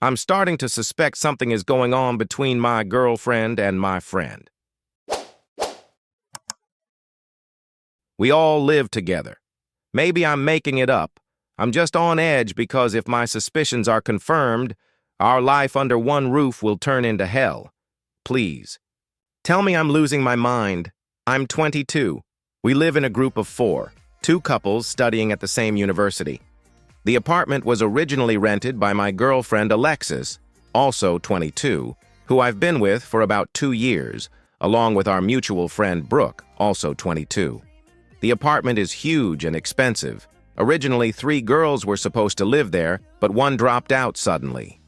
I'm starting to suspect something is going on between my girlfriend and my friend. We all live together. Maybe I'm making it up. I'm just on edge because if my suspicions are confirmed, our life under one roof will turn into hell. Please. Tell me I'm losing my mind. I'm 22. We live in a group of 4, 2 couples studying at the same university. The apartment was originally rented by my girlfriend Alexis, also 22, who I've been with for about 2 years, along with our mutual friend Brooke, also 22. The apartment is huge and expensive. Originally, 3 girls were supposed to live there, but one dropped out suddenly.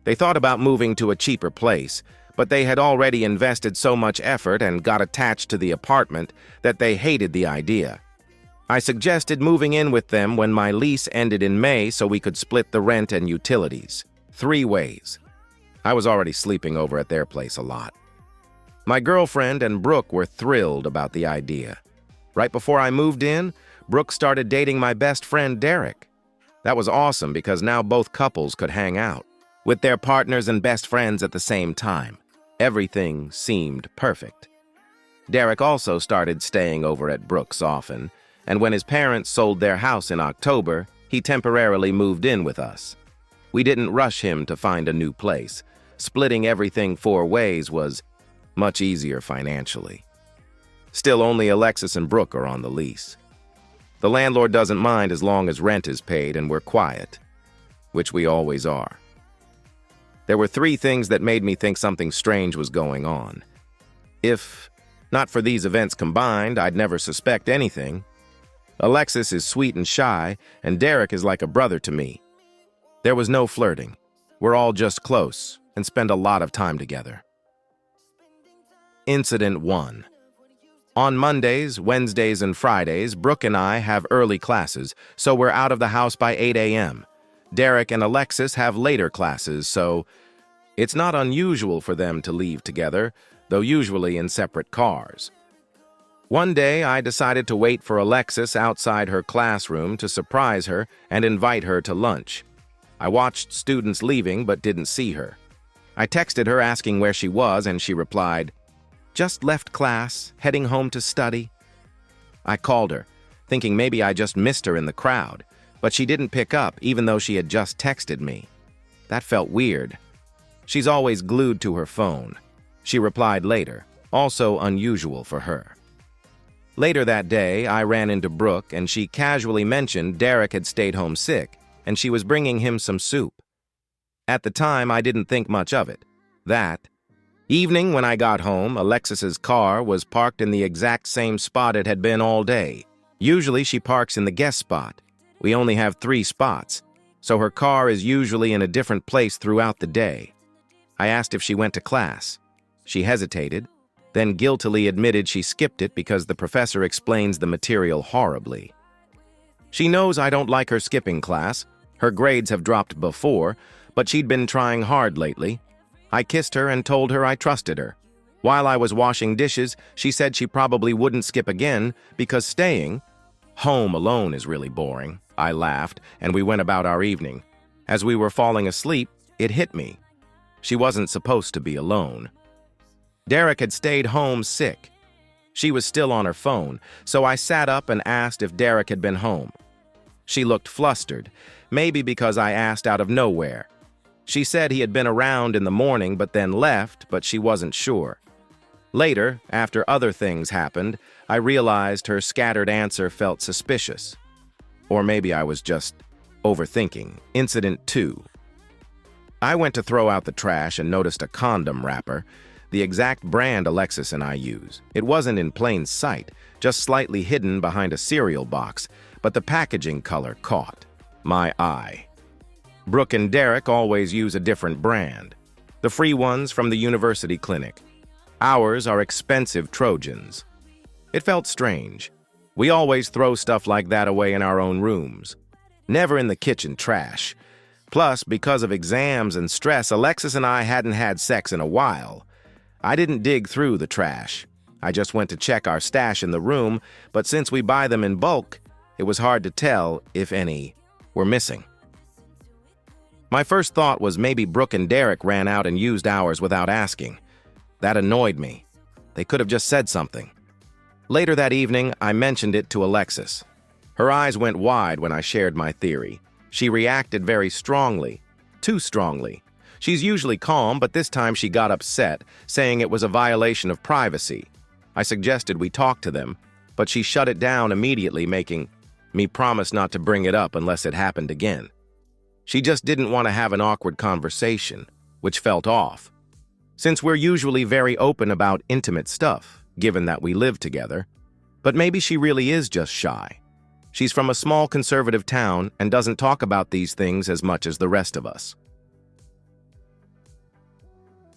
They thought about moving to a cheaper place, but they had already invested so much effort and got attached to the apartment that they hated the idea. I suggested moving in with them when my lease ended in May so we could split the rent and utilities. 3 ways. I was already sleeping over at their place a lot. My girlfriend and Brooke were thrilled about the idea. Right before I moved in, Brooke started dating my best friend Derek. That was awesome because now both couples could hang out with their partners and best friends at the same time. Everything seemed perfect. Derek also started staying over at Brooke's often, and when his parents sold their house in October, he temporarily moved in with us. We didn't rush him to find a new place. Splitting everything 4 ways was much easier financially. Still, only Alexis and Brooke are on the lease. The landlord doesn't mind as long as rent is paid and we're quiet, which we always are. There were 3 things that made me think something strange was going on. If not for these events combined, I'd never suspect anything. Alexis is sweet and shy, and Derek is like a brother to me. There was no flirting. We're all just close and spend a lot of time together. Incident 1. On Mondays, Wednesdays, and Fridays, Brooke and I have early classes, so we're out of the house by 8 a.m. Derek and Alexis have later classes, so it's not unusual for them to leave together, though usually in separate cars. One day, I decided to wait for Alexis outside her classroom to surprise her and invite her to lunch. I watched students leaving but didn't see her. I texted her asking where she was, and she replied, "Just left class, heading home to study." I called her, thinking maybe I just missed her in the crowd, but she didn't pick up even though she had just texted me. That felt weird. She's always glued to her phone. She replied later, also unusual for her. Later that day, I ran into Brooke and she casually mentioned Derek had stayed home sick and she was bringing him some soup. At the time, I didn't think much of it. That evening, when I got home, Alexis's car was parked in the exact same spot it had been all day. Usually, she parks in the guest spot. We only have 3 spots, so her car is usually in a different place throughout the day. I asked if she went to class. She hesitated, then guiltily admitted she skipped it because the professor explains the material horribly. She knows I don't like her skipping class. Her grades have dropped before, but she'd been trying hard lately. I kissed her and told her I trusted her. While I was washing dishes, she said she probably wouldn't skip again because staying home alone is really boring. I laughed, and we went about our evening. As we were falling asleep, it hit me. She wasn't supposed to be alone. Derek had stayed home sick. She was still on her phone, so I sat up and asked if Derek had been home. She looked flustered, maybe because I asked out of nowhere. She said he had been around in the morning but then left, but she wasn't sure. Later, after other things happened, I realized her scattered answer felt suspicious. Or maybe I was just overthinking. Incident 2. I went to throw out the trash and noticed a condom wrapper, the exact brand Alexis and I use. It wasn't in plain sight, just slightly hidden behind a cereal box, but the packaging color caught my eye. Brooke and Derek always use a different brand, the free ones from the university clinic. Ours are expensive Trojans. It felt strange. We always throw stuff like that away in our own rooms, never in the kitchen trash. Plus, because of exams and stress, Alexis and I hadn't had sex in a while. I didn't dig through the trash. I just went to check our stash in the room, but since we buy them in bulk, it was hard to tell if any were missing. My first thought was maybe Brooke and Derek ran out and used ours without asking. That annoyed me. They could have just said something. Later that evening, I mentioned it to Alexis. Her eyes went wide when I shared my theory. She reacted very strongly. Too strongly. She's usually calm, but this time she got upset, saying it was a violation of privacy. I suggested we talk to them, but she shut it down immediately, making me promise not to bring it up unless it happened again. She just didn't want to have an awkward conversation, which felt off. Since we're usually very open about intimate stuff, given that we live together, but maybe she really is just shy. She's from a small conservative town and doesn't talk about these things as much as the rest of us.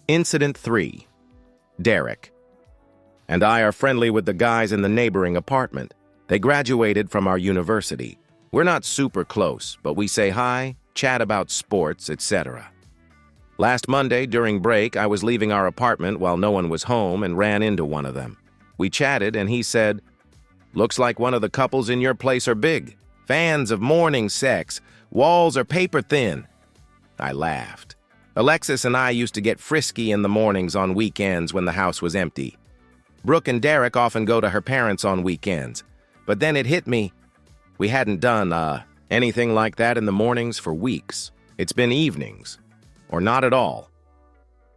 Incident 3. Derek and I are friendly with the guys in the neighboring apartment. They graduated from our university. We're not super close, but we say hi, chat about sports, etc. Last Monday, during break, I was leaving our apartment while no one was home and ran into one of them. We chatted and he said, "Looks like one of the couples in your place are big. Fans of morning sex. Walls are paper thin." I laughed. Alexis and I used to get frisky in the mornings on weekends when the house was empty. Brooke and Derek often go to her parents on weekends. But then it hit me. We hadn't done, anything like that in the mornings for weeks. It's been evenings. Or not at all.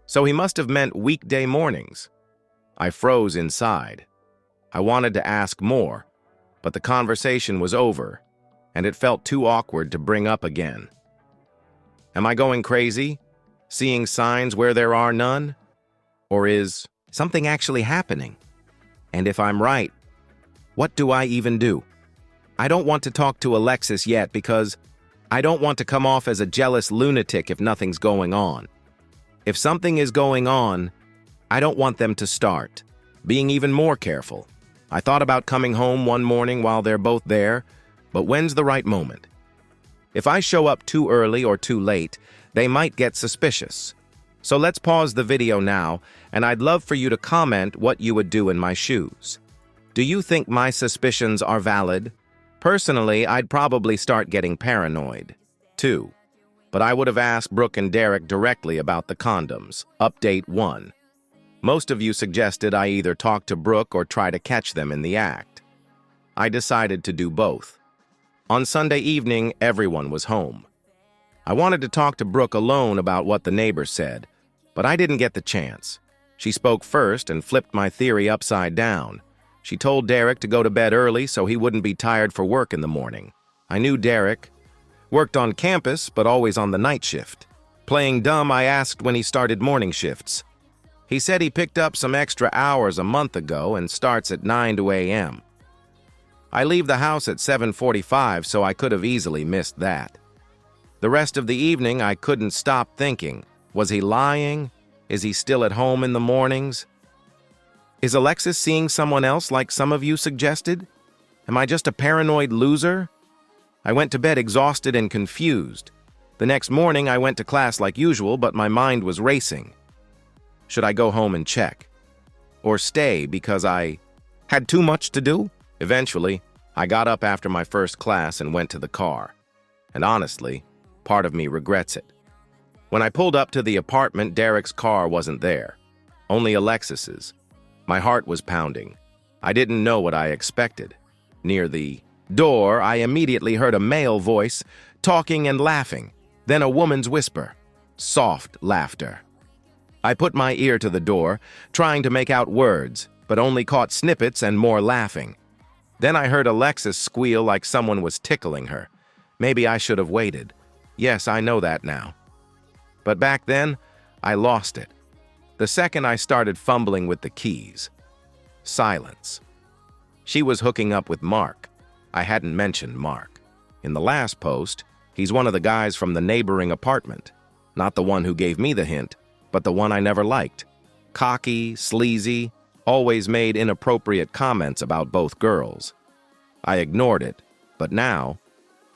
So he must have meant weekday mornings. I froze inside. I wanted to ask more, but the conversation was over, and it felt too awkward to bring up again. Am I going crazy? Seeing signs where there are none? Or is something actually happening? And if I'm right, what do I even do? I don't want to talk to Alexis yet because I don't want to come off as a jealous lunatic if nothing's going on. If something is going on, I don't want them to start being even more careful. I thought about coming home one morning while they're both there, but when's the right moment? If I show up too early or too late, they might get suspicious. So let's pause the video now, and I'd love for you to comment what you would do in my shoes. Do you think my suspicions are valid? Personally, I'd probably start getting paranoid, too. But I would have asked Brooke and Derek directly about the condoms. Update 1. Most of you suggested I either talk to Brooke or try to catch them in the act. I decided to do both. On Sunday evening, everyone was home. I wanted to talk to Brooke alone about what the neighbors said, but I didn't get the chance. She spoke first and flipped my theory upside down. She told Derek to go to bed early so he wouldn't be tired for work in the morning. I knew Derek worked on campus, but always on the night shift. Playing dumb, I asked when he started morning shifts. He said he picked up some extra hours a month ago and starts at 9 a.m. I leave the house at 7:45, so I could have easily missed that. The rest of the evening, I couldn't stop thinking, was he lying? Is he still at home in the mornings? Is Alexis seeing someone else like some of you suggested? Am I just a paranoid loser? I went to bed exhausted and confused. The next morning, I went to class like usual, but my mind was racing. Should I go home and check? Or stay because I had too much to do? Eventually, I got up after my first class and went to the car. And honestly, part of me regrets it. When I pulled up to the apartment, Derek's car wasn't there. Only Alexis's. My heart was pounding. I didn't know what I expected. Near the door, I immediately heard a male voice talking and laughing, then a woman's whisper, soft laughter. I put my ear to the door, trying to make out words, but only caught snippets and more laughing. Then I heard Alexis squeal like someone was tickling her. Maybe I should have waited. Yes, I know that now. But back then, I lost it. The second I started fumbling with the keys. Silence. She was hooking up with Mark. I hadn't mentioned Mark. In the last post, he's one of the guys from the neighboring apartment. Not the one who gave me the hint, but the one I never liked. Cocky, sleazy, always made inappropriate comments about both girls. I ignored it, but now,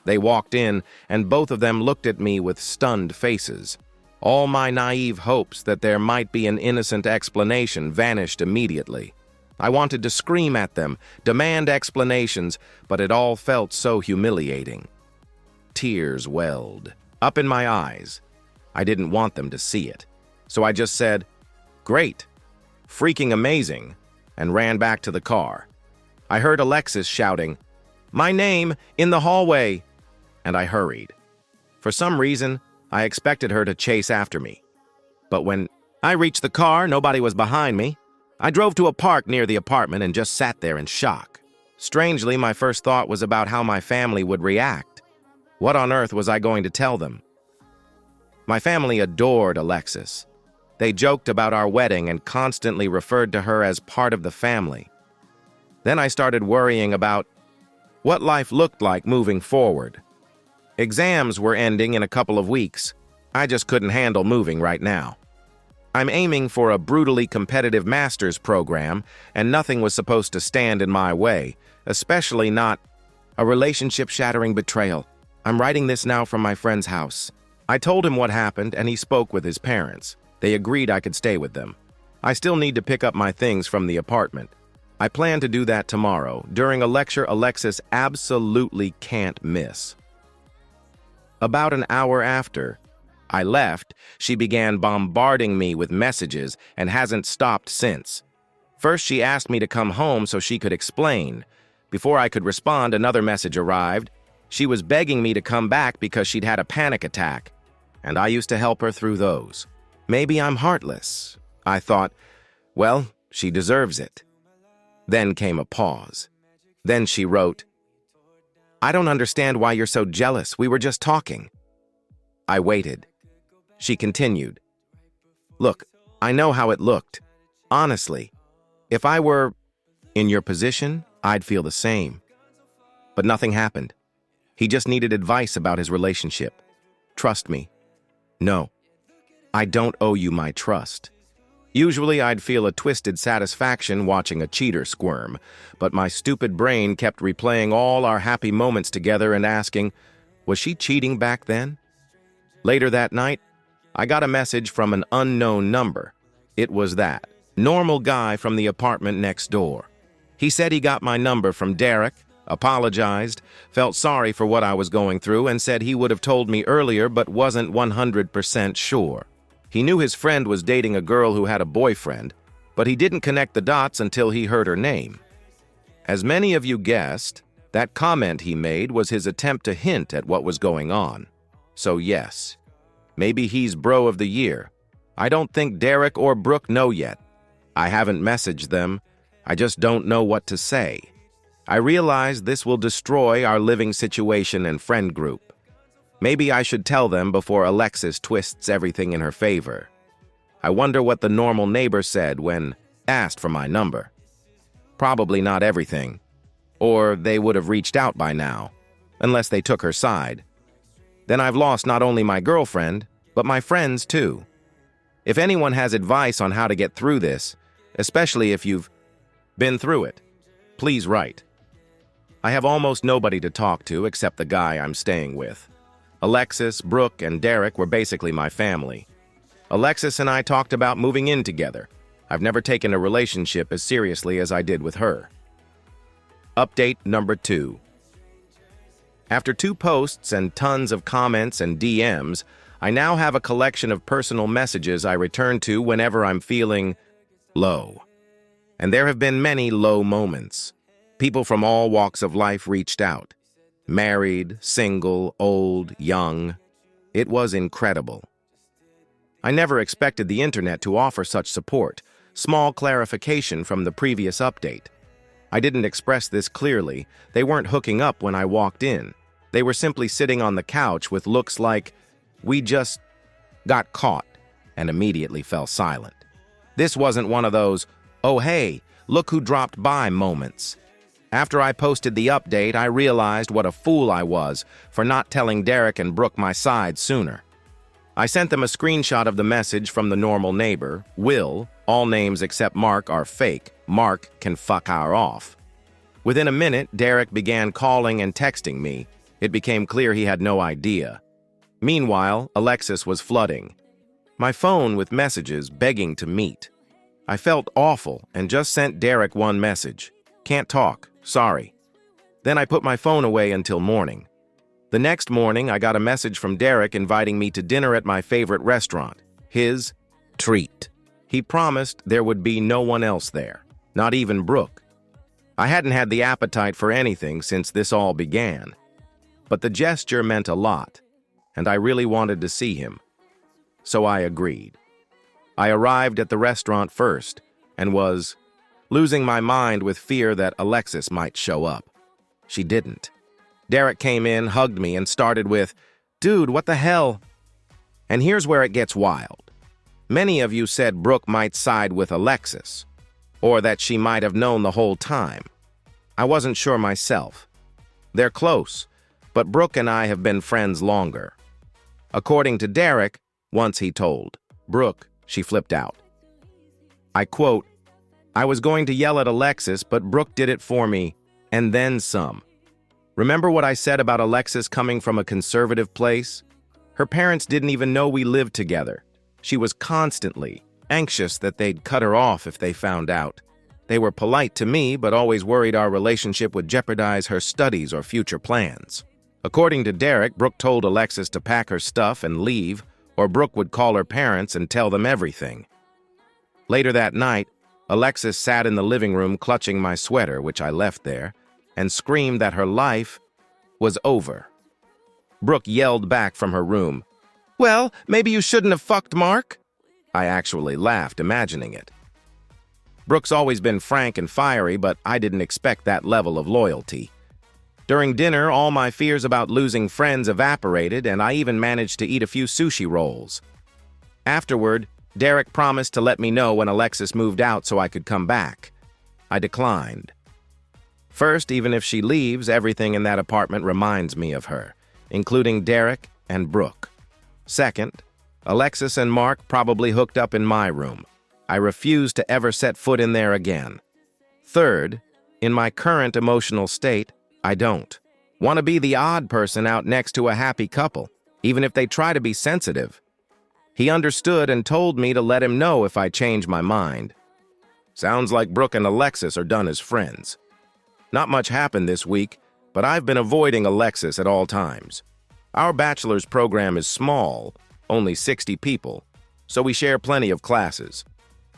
they walked in and both of them looked at me with stunned faces. All my naive hopes that there might be an innocent explanation vanished immediately. I wanted to scream at them, demand explanations, but it all felt so humiliating. Tears welled up in my eyes. I didn't want them to see it. So I just said, "Great, freaking amazing," and ran back to the car. I heard Alexis shouting, "My name, in the hallway," and I hurried. For some reason, I expected her to chase after me. But when I reached the car, nobody was behind me. I drove to a park near the apartment and just sat there in shock. Strangely, my first thought was about how my family would react. What on earth was I going to tell them? My family adored Alexis. They joked about our wedding and constantly referred to her as part of the family. Then I started worrying about what life looked like moving forward. Exams were ending in a couple of weeks. I just couldn't handle moving right now. I'm aiming for a brutally competitive master's program, and nothing was supposed to stand in my way, especially not a relationship-shattering betrayal. I'm writing this now from my friend's house. I told him what happened, and he spoke with his parents. They agreed I could stay with them. I still need to pick up my things from the apartment. I plan to do that tomorrow, during a lecture Alexis absolutely can't miss. About an hour after I left, she began bombarding me with messages and hasn't stopped since. First, she asked me to come home so she could explain. Before I could respond, another message arrived. She was begging me to come back because she'd had a panic attack, and I used to help her through those. Maybe I'm heartless. I thought, well, she deserves it. Then came a pause. Then she wrote, "I don't understand why you're so jealous. We were just talking." I waited. She continued, "Look, I know how it looked. Honestly, if I were in your position, I'd feel the same." But nothing happened. He just needed advice about his relationship. Trust me. No, I don't owe you my trust. Usually I'd feel a twisted satisfaction watching a cheater squirm, but my stupid brain kept replaying all our happy moments together and asking, was she cheating back then? Later that night, I got a message from an unknown number. It was that normal guy from the apartment next door. He said he got my number from Derek, apologized, felt sorry for what I was going through, and said he would have told me earlier but wasn't 100% sure. He knew his friend was dating a girl who had a boyfriend, but he didn't connect the dots until he heard her name. As many of you guessed, that comment he made was his attempt to hint at what was going on. So yes, maybe he's bro of the year. I don't think Derek or Brooke know yet. I haven't messaged them. I just don't know what to say. I realize this will destroy our living situation and friend group. Maybe I should tell them before Alexis twists everything in her favor. I wonder what the normal neighbor said when asked for my number. Probably not everything. Or they would have reached out by now, unless they took her side. Then I've lost not only my girlfriend, but my friends too. If anyone has advice on how to get through this, especially if you've been through it, please write. I have almost nobody to talk to except the guy I'm staying with. Alexis, Brooke, and Derek were basically my family. Alexis and I talked about moving in together. I've never taken a relationship as seriously as I did with her. Update number 2. After 2 posts and tons of comments and DMs, I now have a collection of personal messages I return to whenever I'm feeling low. And there have been many low moments. People from all walks of life reached out. Married, single, old, young. It was incredible. I never expected the internet to offer such support. Small clarification from the previous update. I didn't express this clearly. They weren't hooking up when I walked in. They were simply sitting on the couch with looks like we just got caught and immediately fell silent. This wasn't one of those, "Oh hey, look who dropped by" moments. After I posted the update, I realized what a fool I was for not telling Derek and Brooke my side sooner. I sent them a screenshot of the message from the normal neighbor, Will. All names except Mark are fake. Mark can fuck our off. Within a minute, Derek began calling and texting me. It became clear he had no idea. Meanwhile, Alexis was flooding my phone with messages begging to meet. I felt awful and just sent Derek one message. "Can't talk. Sorry." Then I put my phone away until morning. The next morning, I got a message from Derek inviting me to dinner at my favorite restaurant, his treat. He promised there would be no one else there, not even Brooke. I hadn't had the appetite for anything since this all began, but the gesture meant a lot, and I really wanted to see him. So I agreed. I arrived at the restaurant first and was losing my mind with fear that Alexis might show up. She didn't. Derek came in, hugged me, and started with, "Dude, what the hell?" And here's where it gets wild. Many of you said Brooke might side with Alexis, or that she might have known the whole time. I wasn't sure myself. They're close, but Brooke and I have been friends longer. According to Derek, once he told Brooke, she flipped out. I quote, "I was going to yell at Alexis, but Brooke did it for me, and then some. Remember what I said about Alexis coming from a conservative place? Her parents didn't even know we lived together. She was constantly anxious that they'd cut her off if they found out. They were polite to me, but always worried our relationship would jeopardize her studies or future plans." According to Derek, Brooke told Alexis to pack her stuff and leave, or Brooke would call her parents and tell them everything. Later that night, Alexis sat in the living room clutching my sweater, which I left there, and screamed that her life was over. Brooke yelled back from her room, "Well, maybe you shouldn't have fucked Mark?" I actually laughed, imagining it. Brooke's always been frank and fiery, but I didn't expect that level of loyalty. During dinner, all my fears about losing friends evaporated, and I even managed to eat a few sushi rolls. Afterward, Derek promised to let me know when Alexis moved out so I could come back. I declined. First, even if she leaves, everything in that apartment reminds me of her, including Derek and Brooke. Second, Alexis and Mark probably hooked up in my room. I refuse to ever set foot in there again. Third, in my current emotional state, I don't want to be the odd person out next to a happy couple, even if they try to be sensitive. He understood and told me to let him know if I change my mind. Sounds like Brooke and Alexis are done as friends. Not much happened this week, but I've been avoiding Alexis at all times. Our bachelor's program is small, only 60 people, so we share plenty of classes.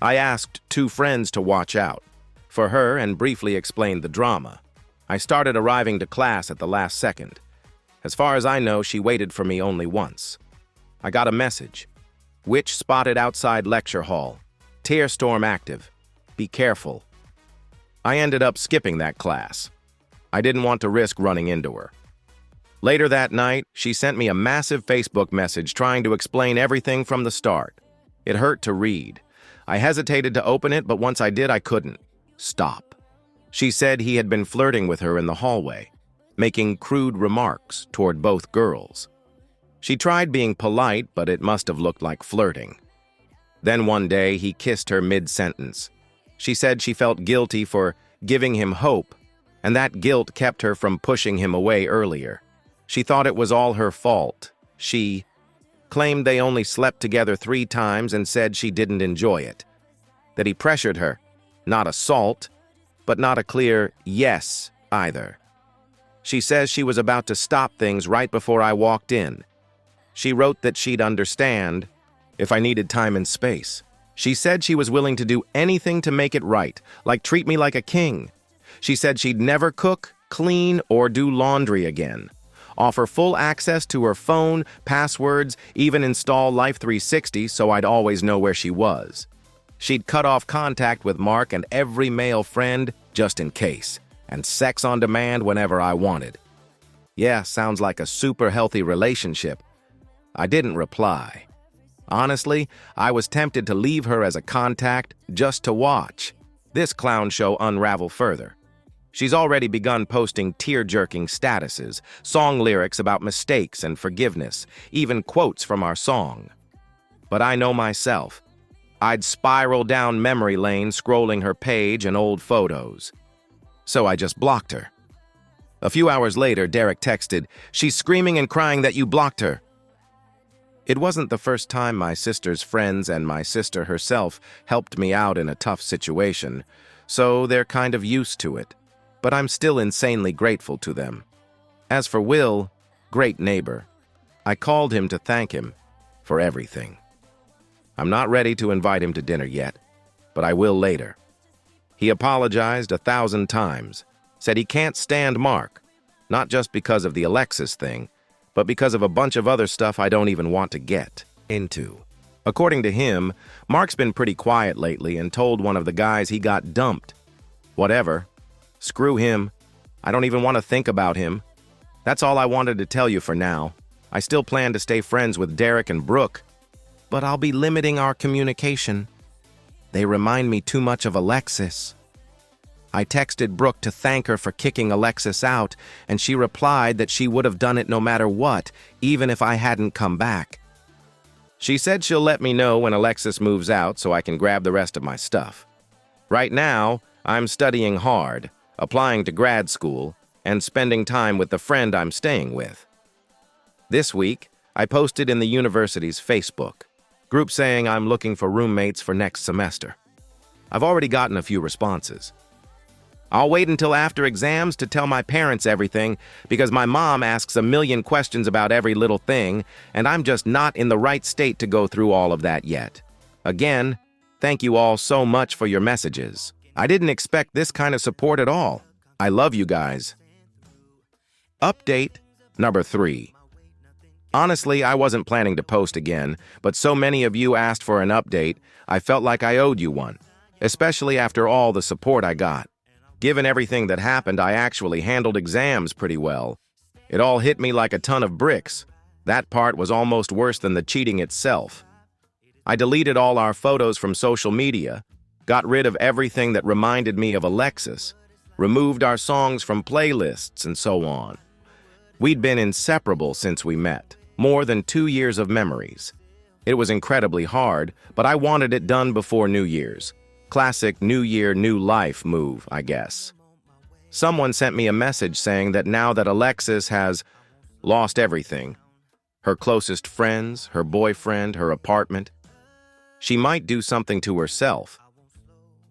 I asked 2 friends to watch out for her and briefly explained the drama. I started arriving to class at the last second. As far as I know, she waited for me only once. I got a message. Witch spotted outside lecture hall. Tear storm active. Be careful. I ended up skipping that class. I didn't want to risk running into her. Later that night, she sent me a massive Facebook message trying to explain everything from the start. It hurt to read. I hesitated to open it, but once I did, I couldn't stop. She said he had been flirting with her in the hallway, making crude remarks toward both girls. She tried being polite, but it must have looked like flirting. Then one day, he kissed her mid-sentence. She said she felt guilty for giving him hope, and that guilt kept her from pushing him away earlier. She thought it was all her fault. She claimed they only slept together 3 times and said she didn't enjoy it. That he pressured her, not assault, but not a clear yes either. She says she was about to stop things right before I walked in. She wrote that she'd understand if I needed time and space. She said she was willing to do anything to make it right, like treat me like a king. She said she'd never cook, clean, or do laundry again. Offer full access to her phone, passwords, even install Life 360 so I'd always know where she was. She'd cut off contact with Mark and every male friend just in case, and sex on demand whenever I wanted. Yeah, sounds like a super healthy relationship. I didn't reply. Honestly, I was tempted to leave her as a contact just to watch this clown show unravel further. She's already begun posting tear-jerking statuses, song lyrics about mistakes and forgiveness, even quotes from our song. But I know myself. I'd spiral down memory lane scrolling her page and old photos. So I just blocked her. A few hours later, Derek texted, "She's screaming and crying that you blocked her." It wasn't the first time my sister's friends and my sister herself helped me out in a tough situation, so they're kind of used to it. But I'm still insanely grateful to them. As for Will, great neighbor. I called him to thank him for everything. I'm not ready to invite him to dinner yet, but I will later. He apologized 1,000 times, said he can't stand Mark, not just because of the Alexis thing, but because of a bunch of other stuff I don't even want to get into. According to him, Mark's been pretty quiet lately and told one of the guys he got dumped. Whatever. Screw him. I don't even want to think about him. That's all I wanted to tell you for now. I still plan to stay friends with Derek and Brooke, but I'll be limiting our communication. They remind me too much of Alexis. I texted Brooke to thank her for kicking Alexis out, and she replied that she would have done it no matter what, even if I hadn't come back. She said she'll let me know when Alexis moves out so I can grab the rest of my stuff. Right now, I'm studying hard, applying to grad school, and spending time with the friend I'm staying with. This week, I posted in the university's Facebook group saying I'm looking for roommates for next semester. I've already gotten a few responses. I'll wait until after exams to tell my parents everything because my mom asks a million questions about every little thing, and I'm just not in the right state to go through all of that yet. Again, thank you all so much for your messages. I didn't expect this kind of support at all. I love you guys. Update number 3. Honestly, I wasn't planning to post again, but so many of you asked for an update, I felt like I owed you one, especially after all the support I got. Given everything that happened, I actually handled exams pretty well. It all hit me like a ton of bricks. That part was almost worse than the cheating itself. I deleted all our photos from social media, got rid of everything that reminded me of Alexis, removed our songs from playlists, and so on. We'd been inseparable since we met, more than 2 years of memories. It was incredibly hard, but I wanted it done before New Year's. Classic New Year, New Life move, I guess. Someone sent me a message saying that now that Alexis has lost everything, her closest friends, her boyfriend, her apartment, she might do something to herself.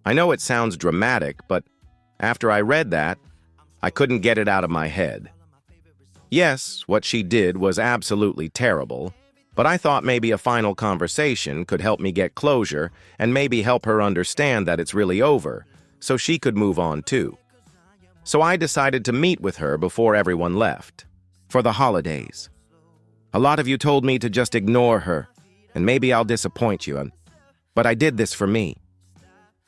I know it sounds dramatic, but after I read that, I couldn't get it out of my head. Yes, what she did was absolutely terrible, but I thought maybe a final conversation could help me get closure and maybe help her understand that it's really over, so she could move on too. So I decided to meet with her before everyone left, for the holidays. A lot of you told me to just ignore her, and maybe I'll disappoint you, but I did this for me.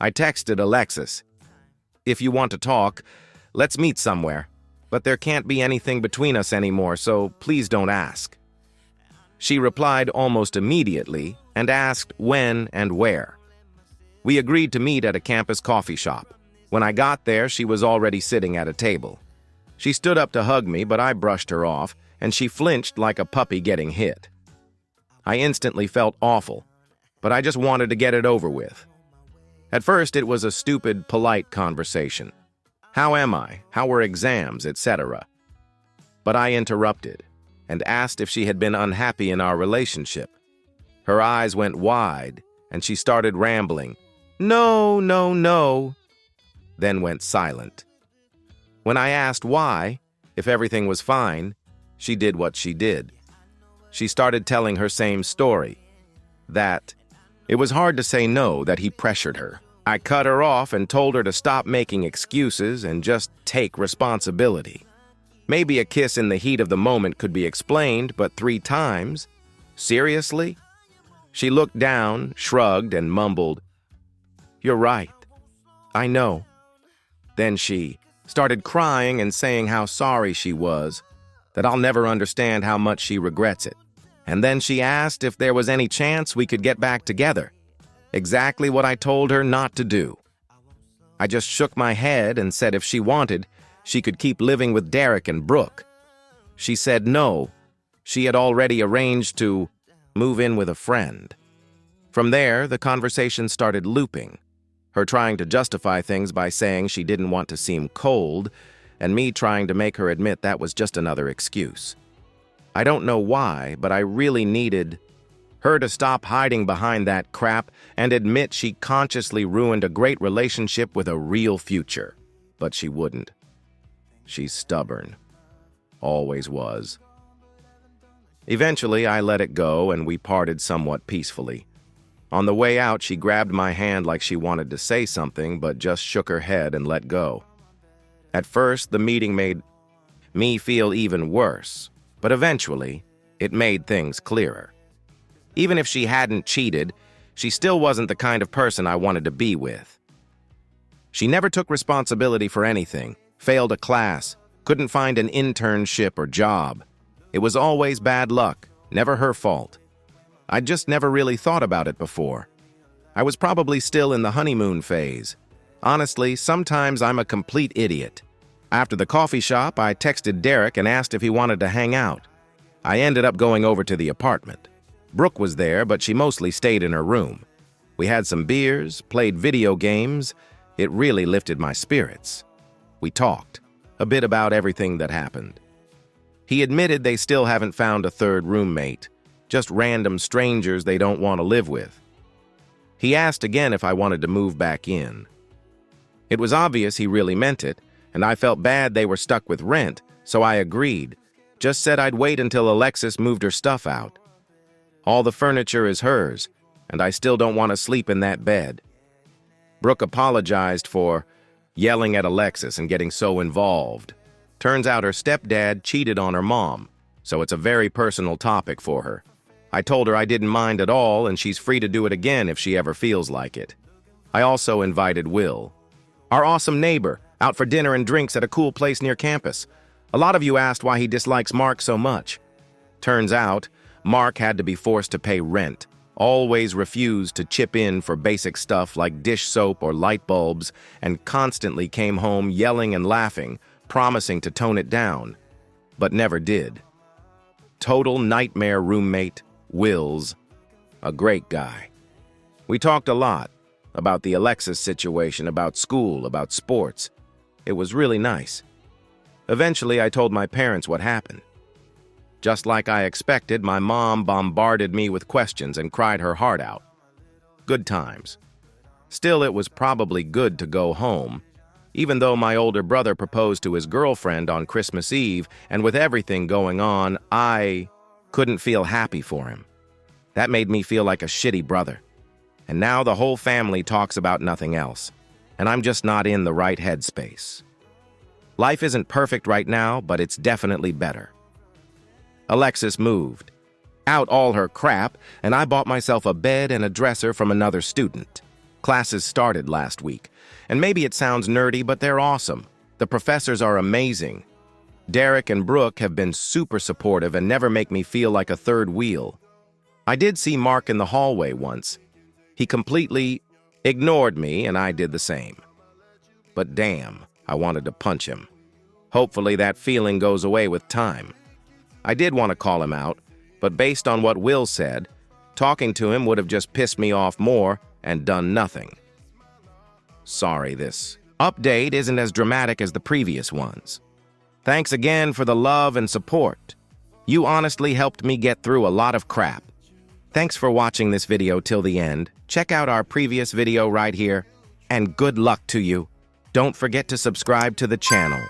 I texted Alexis, "If you want to talk, let's meet somewhere, but there can't be anything between us anymore, so please don't ask." She replied almost immediately and asked when and where. We agreed to meet at a campus coffee shop. When I got there, she was already sitting at a table. She stood up to hug me, but I brushed her off, and she flinched like a puppy getting hit. I instantly felt awful, but I just wanted to get it over with. At first, it was a stupid, polite conversation. How am I? How were exams, etc. But I interrupted and asked if she had been unhappy in our relationship. Her eyes went wide, and she started rambling, "No, no, no," then went silent. When I asked why, if everything was fine, she did what she did. She started telling her same story, that it was hard to say no, that he pressured her. I cut her off and told her to stop making excuses and just take responsibility. Maybe a kiss in the heat of the moment could be explained, but 3 times? Seriously? She looked down, shrugged, and mumbled, "You're right. I know." Then she started crying and saying how sorry she was, that I'll never understand how much she regrets it. And then she asked if there was any chance we could get back together. Exactly what I told her not to do. I just shook my head and said if she wanted, she could keep living with Derek and Brooke. She said no. She had already arranged to move in with a friend. From there, the conversation started looping, her trying to justify things by saying she didn't want to seem cold, and me trying to make her admit that was just another excuse. I don't know why, but I really needed her to stop hiding behind that crap and admit she consciously ruined a great relationship with a real future. But she wouldn't. She's stubborn. Always was. Eventually, I let it go and we parted somewhat peacefully. On the way out, she grabbed my hand like she wanted to say something, but just shook her head and let go. At first, the meeting made me feel even worse, but eventually, it made things clearer. Even if she hadn't cheated, she still wasn't the kind of person I wanted to be with. She never took responsibility for anything, failed a class, couldn't find an internship or job. It was always bad luck, never her fault. I'd just never really thought about it before. I was probably still in the honeymoon phase. Honestly, sometimes I'm a complete idiot. After the coffee shop, I texted Derek and asked if he wanted to hang out. I ended up going over to the apartment. Brooke was there, but she mostly stayed in her room. We had some beers, played video games. It really lifted my spirits. We talked a bit about everything that happened. He admitted they still haven't found a third roommate, just random strangers they don't want to live with. He asked again if I wanted to move back in. It was obvious he really meant it, and I felt bad they were stuck with rent, so I agreed. Just said I'd wait until Alexis moved her stuff out. All the furniture is hers, and I still don't want to sleep in that bed. Brooke apologized for yelling at Alexis and getting so involved. Turns out her stepdad cheated on her mom, so it's a very personal topic for her. I told her I didn't mind at all, and she's free to do it again if she ever feels like it. I also invited Will, our awesome neighbor, out for dinner and drinks at a cool place near campus. A lot of you asked why he dislikes Mark so much. Turns out, Mark had to be forced to pay rent, always refused to chip in for basic stuff like dish soap or light bulbs, and constantly came home yelling and laughing, promising to tone it down, but never did. Total nightmare roommate, Will's a great guy. We talked a lot about the Alexis situation, about school, about sports. It was really nice. Eventually, I told my parents what happened. Just like I expected, my mom bombarded me with questions and cried her heart out. Good times. Still, it was probably good to go home, even though my older brother proposed to his girlfriend on Christmas Eve, and with everything going on, I couldn't feel happy for him. That made me feel like a shitty brother. And now the whole family talks about nothing else, and I'm just not in the right headspace. Life isn't perfect right now, but it's definitely better. Alexis moved out all her crap, and I bought myself a bed and a dresser from another student. Classes started last week, and maybe it sounds nerdy, but they're awesome. The professors are amazing. Derek and Brooke have been super supportive and never make me feel like a third wheel. I did see Mark in the hallway once. He completely ignored me, and I did the same. But damn, I wanted to punch him. Hopefully that feeling goes away with time. I did want to call him out, but based on what Will said, talking to him would have just pissed me off more and done nothing. Sorry, this update isn't as dramatic as the previous ones. Thanks again for the love and support. You honestly helped me get through a lot of crap. Thanks for watching this video till the end. Check out our previous video right here, and good luck to you. Don't forget to subscribe to the channel.